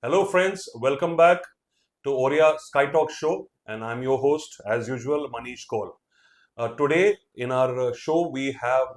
Hello, friends. Welcome back to Aurea Sky Talk Show, and I'm your host, as usual, Manish Kaul. Today, in our show, we have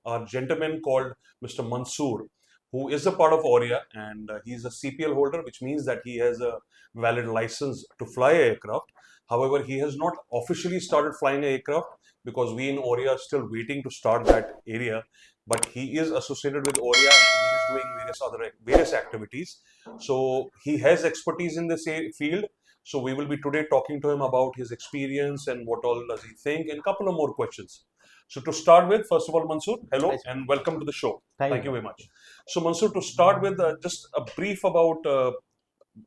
our gentleman called Mr. Mansoor, who is a part of Aurea, and he's a CPL holder, which means that he has a valid license to fly a aircraft. However, he has not officially started flying an aircraft because we in Aurea are still waiting to start that area. But he is associated with Aurea and he is doing various activities. So he has expertise in this field. So we will be today talking to him about his experience and what all does he think, and a couple of more questions. So to start with, first of all, Mansoor, hello Hi, sir. and welcome to the show. Thank Thank you. you very much. So Mansoor, to start with, just a brief about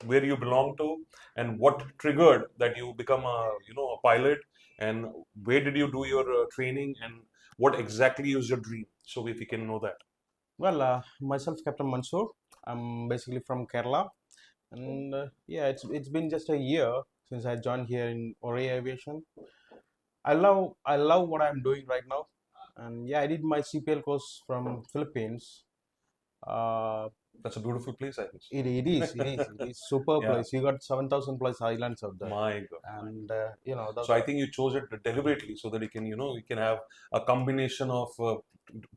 where you belong to and what triggered that you become a pilot, and where did you do your training, and what exactly is your dream. So if we can know that. Myself, Captain Mansoor. I'm basically from Kerala, and yeah, it's been just a year since I joined here in Aurea Aviation. I love what I'm doing right now, and yeah, I did my CPL course from Philippines. Uh, That's a beautiful place, I guess. it is super Yeah, place. You got 7,000 plus islands out there, my God, my God. and the So I think you chose it deliberately so that you can have a combination of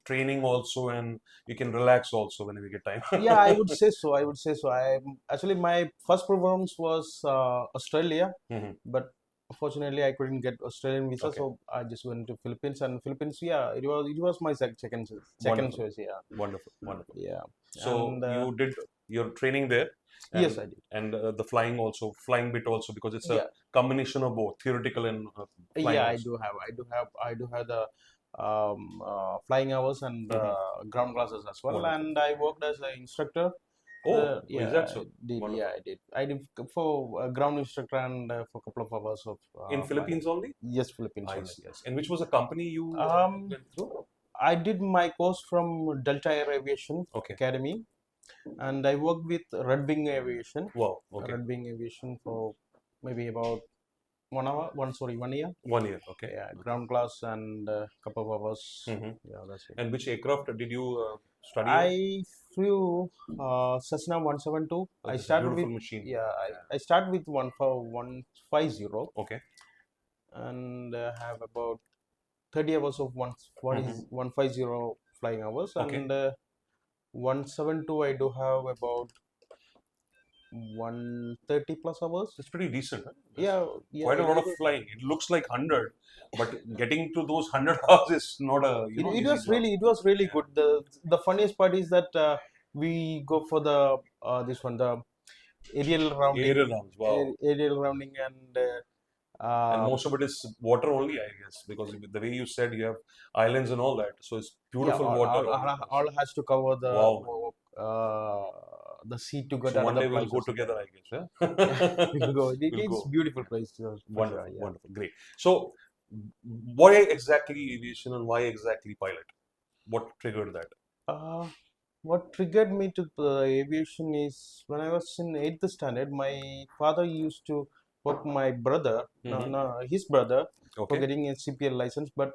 training also, and you can relax also whenever you get time. yeah, I would say so. I would say so. I actually my first preference was Australia, Mhm. but unfortunately I couldn't get Australian visa, Okay, so I just went to Philippines. And Philippines, yeah, it was my second wonderful, choice. Yeah, wonderful, wonderful. yeah, So and you did your training there, yes, and I did. the flying bit also, because it's a Yeah, combination of both theoretical and flying yeah, also. I do have the flying hours and Mhm. ground classes as well, Wonderful. and I worked as an instructor. Oh, is Yeah, that so? yeah, Wonderful. I did. I did for ground instructor and for a couple of hours of In flying. Philippines only? Yes, Philippines I only. see. I Yes. see. And which was the company you Um, went through? I did my course from Delta Air Aviation Okay. Academy, and I worked with Red Wing Aviation. Wow. Okay. Red Wing Aviation for maybe about 1 hour, 1 year. 1 year. Okay. Yeah, Okay. ground class and a couple of hours. Hmm. Yeah, that's it. And which aircraft did you study on? I flew Cessna 172. Oh, I this is a started with beautiful machine. yeah, Yeah. I started with 150 Okay. and have about 30 hours of what Hmm. is 150 flying hours, Okay. and 172 I do have about 130 plus hours. That's pretty decent. Huh? That's Yeah, yeah, quite a lot of flying. It looks like 100, but getting to those 100 hours is not a it easy was job. really Yeah. good. The funniest part is that we go for the this one the aerial rounding, Aerial rounds. Wow. aerial rounding, and And most of it is water only, I guess, because the way you said you have islands and all that, so it's yeah, beautiful water all across. all has to cover Wow, man. the sea to get So one another day we'll go places. together, I guess. Yeah, Yeah? we'll go. We'll It's go. beautiful Yeah. place for sure. Wonderful, Yeah. wonderful, great. So, why exactly aviation and why exactly pilot? What triggered that? Uh, what triggered me to aviation is when I was in eighth standard. My father used to work my brother, no, Hmm. no, his brother, for Okay, getting a CPL license, but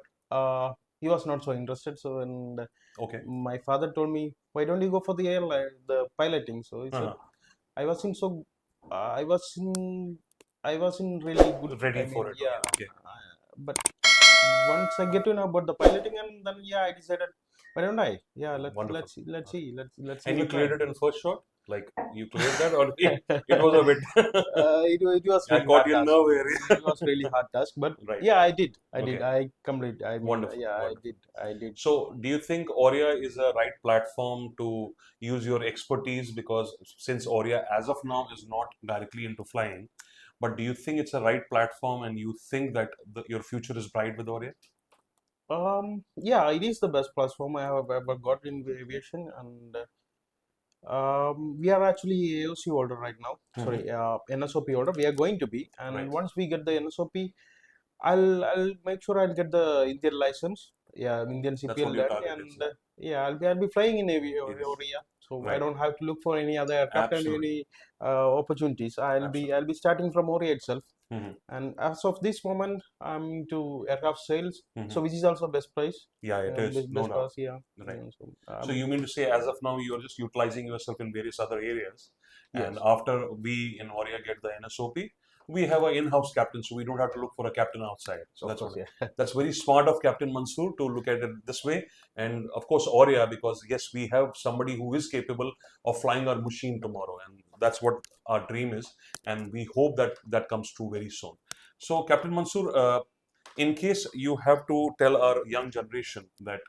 he was not so interested. So, and okay. my father told me, "Why don't you go for the airline, the piloting?" So he said, Uh-huh. "I was in so, I was in, I was in really good. I Ready mean, for it. yeah, Okay, but once I get to know about the piloting, and then yeah, I decided, why don't I? Yeah, wonderful. Okay. let's And give a you try." cleared it in first shot? Like you cleared that, or it was a bit. It was I really caught hard your task. nerve It area. was really hard task, but Right. yeah, I did, Okay. I complete. I mean, Wonderful. yeah, Wonderful. I did. So, do you think Aurea is a right platform to use your expertise? Because since Aurea, as of now, is not directly into flying, but do you think it's a right platform, and you think that your future is bright with Aurea? Yeah, it is the best platform I have ever got in aviation, and we are actually AOC holder right now. Hmm. Sorry, NSOP holder. We are going to be, and Right. once we get the NSOP, I'll make sure I'll get the Indian license. Yeah, Indian That's CPL what your that, target is. and Yeah. yeah, I'll be flying in Aviation. area, so I Right. don't have to look for any other aircraft and Absolutely. any opportunities. I'll Absolutely. be starting from Aurea itself. Hmm. And as of this moment, I'm into aircraft sales, Hmm. so which is also best price. Yeah, it is. No Best doubt. price, yeah. Right. Yeah, so So you mean to say, as of now, you're just utilizing yourself in various other areas, And Yes. after we in Aurea get the NSOP, we have an in-house captain, so we don't have to look for a captain outside. So Of that's course, what, yeah. that's very smart of Captain Mansoor to look at it this way. And of course, Aurea, because yes, we have somebody who is capable of flying our machine tomorrow, and that's what our dream is. And we hope that that comes true very soon. So, Captain Mansoor, in case you have to tell our young generation that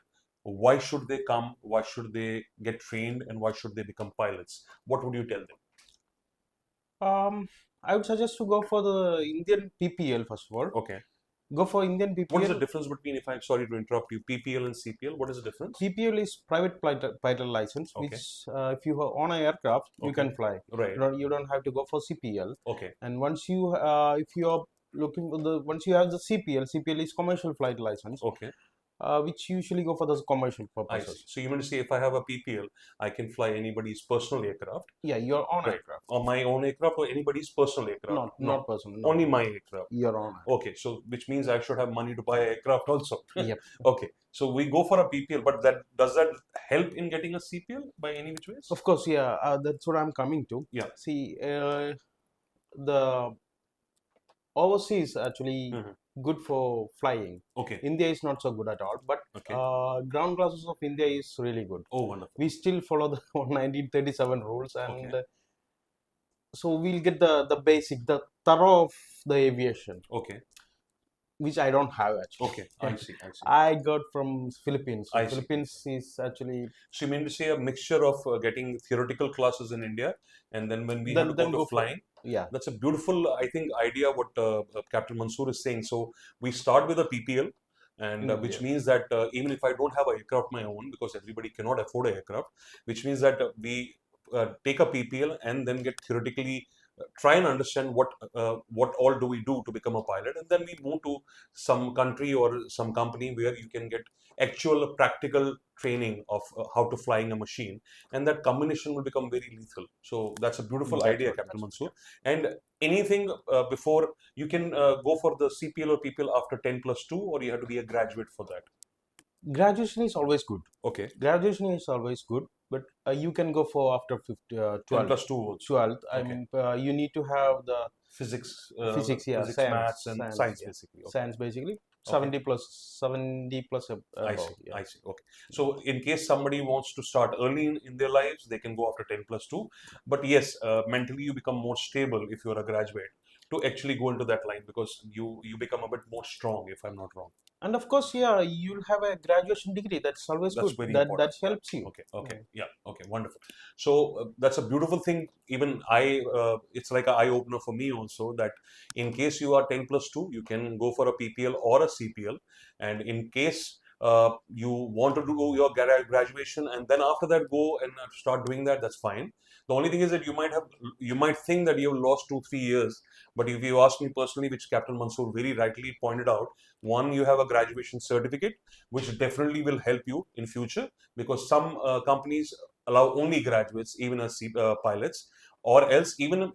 why should they come, why should they get trained, and why should they become pilots, what would you tell them? Um, I would suggest to go for the Indian PPL first of all. Okay. Go for Indian What is the PPL. difference between, if I'm sorry to interrupt you, PPL and CPL? What is the difference? PPL is private pilot license, Okay. which if you own an aircraft, you Okay. can fly. Right. You don't have to go for CPL. Okay. And once you if you are looking for the once you have the CPL is commercial flight license, Okay. which usually go for those commercial I see. purposes. So you mean to say if I have a PPL, I can fly anybody's personal aircraft? Yeah, your own Right. aircraft, Or my own aircraft or anybody's personal aircraft? No. not personal, no, Only no, my aircraft. your own. Okay. So which means I should have money to buy aircraft also. Yep. Okay. So we go for a PPL, but that does that help in getting a CPL by any which ways? Of course, yeah. That's what I'm coming to. Yeah. See, the overseas actually Mhm. good for flying. Okay. India is not so good at all, but Okay. ground classes of India is really good. Oh, wonderful. We still follow the 1937 rules, and Okay. so we'll get the basic, the thorough of the aviation, Okay. which I don't have actually. Okay. I see. I see. I got from Philippines. So I see. Philippines is actually So you mean to say a mixture of getting theoretical classes in India, and then when we have to go then to go for, flying, yeah. that's a beautiful, I think, idea what Captain Mansoor is saying. So we start with a PPL, and which Yes. means that even if I don't have a aircraft my own, because everybody cannot afford a aircraft, which means that we take a PPL and then get theoretically try and understand what all do we do to become a pilot, and then we move to some country or some company where you can get actual practical training of how to flying a machine, and that combination will become very lethal. So that's a beautiful idea, Captain That's Mansoor. what, And anything before you can go for the CPL or PPL after 10 plus 2, or you have to be a graduate for that? yeah. Graduation is always good. Okay. Graduation is always good, but you can go for after 10 12th. plus 2 also. 12th. I Okay. mean, you need to have the Physics, physics, yeah, physics, maths, science, and science, science yeah, basically. Okay. science basically. Okay. 70 plus I above. see. Yeah. I see. Okay. So, in case somebody wants to start early in their lives, they can go after 10 plus 2. But yes, mentally you become more stable if you're a graduate to actually go into that line, because you become a bit more strong, if I'm not wrong. And of course, yeah, you'll have a graduation degree. That's always That's good. very That important. Yeah. helps you. Okay. Okay. Yeah. Yeah. Okay. Wonderful. So that's a beautiful thing. Even it's like an eye opener for me also, that in case you are 10 plus 2, you can go for a PPL or a CPL. And in case you want to do your graduation and then after that go and start doing that, that's fine. The only thing is that you might think that you've lost 2 3 years, but if you ask me personally, which Captain Mansoor very rightly pointed out, one, you have a graduation certificate, which definitely will help you in future, because some companies allow only graduates, even as pilots, or else even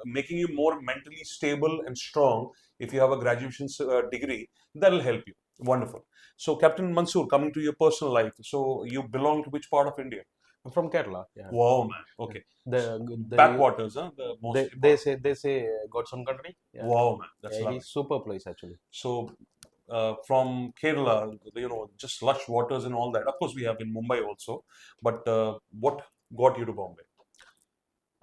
making you more mentally stable and strong. If you have a graduation degree, that will help you. Wonderful. So, Captain Mansoor, coming to your personal life, so you belong to which part of India? I'm from Kerala. Yeah. Wow, man. Okay. The Backwaters, huh? The most they say God's own country. Yeah. wow, man. That's Yeah, it lovely. is super place actually. So, from Kerala, just lush waters and all that. Of course, we have in Mumbai also. But what got you to Bombay?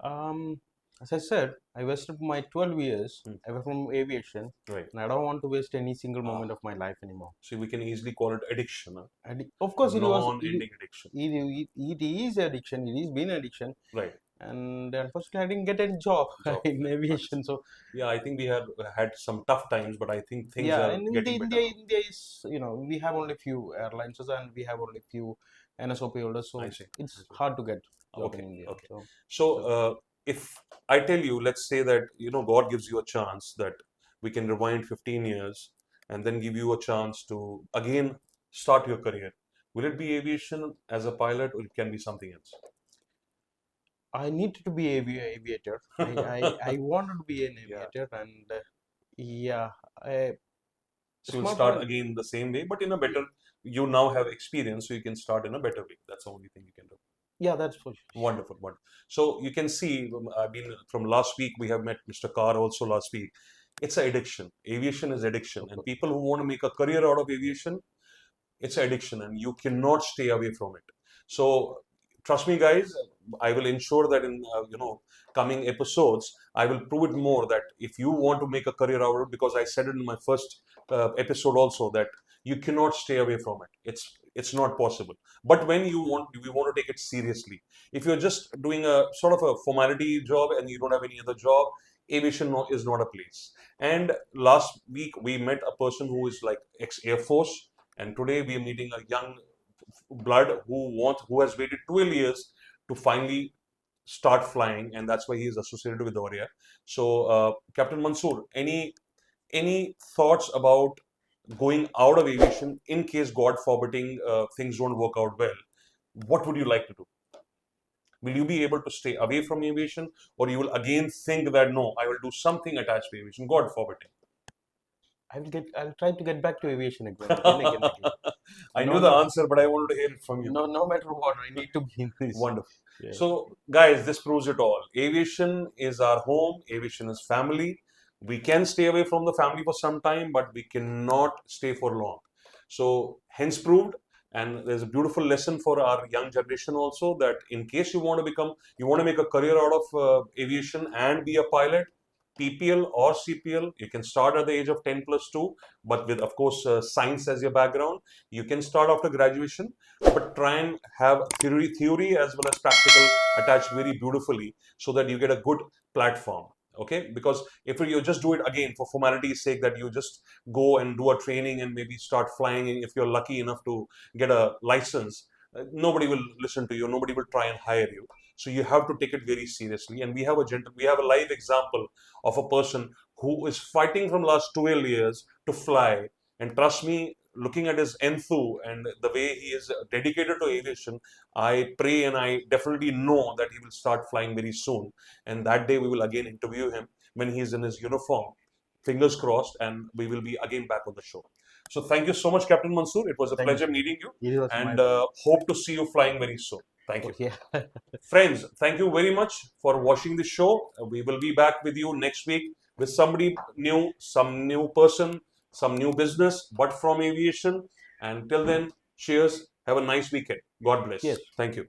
Um, as I said, I wasted my 12 years Hmm. away from aviation, Right. and I don't want to waste any single Ah, moment of my life anymore. so we can easily call it addiction, huh? And of course, Non-ending addiction. it is addiction. It is been addiction, Right. and unfortunately, I didn't get a job Job. in Right. aviation. So Yeah, I think we have had some tough times, but I think things yeah, are and getting better now. India is we have only few airlines and we have only few NSOP holders, I so see. I it's see. hard to get job in Okay. India. Okay. So So, so if I tell you, let's say that God gives you a chance that we can rewind 15 years and then give you a chance to again start your career. Will it be aviation as a pilot, or it can be something else? I needed to be aviator. I wanted to be an Yeah. aviator, and yeah, I, So it's you'll my start point. again the same way, but in a better. You now have experience, so you can start in a better way. That's the only thing you can do. Yeah, that's for sure. Wonderful, wonderful. So you can see, I mean, from last week we have met Mr. Carr also last week. It's an addiction. Aviation is addiction, Of and course. people who want to make a career out of aviation, it's addiction, and you cannot stay away from it. So trust me, guys. I will ensure that in coming episodes, I will prove it more that if you want to make a career out of it, because I said it in my first episode also that you cannot stay away from it. It's not possible. But when you want to take it seriously. If you're just doing a sort of a formality job and you don't have any other job, aviation is not a place. And last week we met a person who is like ex Air Force, and today we are meeting a young blood who has waited 12 years to finally start flying, and that's why he is associated with Aurea. So, Captain Mansoor, any thoughts about going out of aviation in case, God forbidding, things don't work out well? What would you like to do? Will you be able to stay away from aviation, or you will again think that no, I will do something attached to aviation? God forbidding. I'll try to get back to aviation again. I No, knew the no, answer, but I wanted to hear it from you. no matter what, I need to be in this. Wonderful. Yeah. So, guys, this proves it all. Aviation is our home, aviation is family. We can stay away from the family for some time, but we cannot stay for long. So, hence proved. And there's a beautiful lesson for our young generation also that in case you want to make a career out of aviation and be a pilot, PPL or CPL, you can start at the age of 10 plus 2, but with, of course, science as your background. You can start after graduation, but try and have theory as well as practical attached very beautifully so that you get a good platform. Okay, because if you just do it again for formality's sake, that you just go and do a training and maybe start flying, and if you're lucky enough to get a license, nobody will listen to you, nobody will try and hire you. So you have to take it very seriously, and we have a live example of a person who is fighting from last 12 years to fly. And trust me, looking at his enthu and the way he is dedicated to aviation, I pray and I definitely know that he will start flying very soon. And that day we will again interview him when he is in his uniform. Fingers crossed, and we will be again back on the show. So thank you so much, Captain Mansoor. It was a Thank pleasure you. meeting you, It was my and pleasure. hope to see you flying very soon. Thank you. Okay. Friends, thank you very much for watching the show. We will be back with you next week with somebody new, some new person, some new business, but from aviation. And till then, cheers. Have a nice weekend. God bless. Yes. Thank you.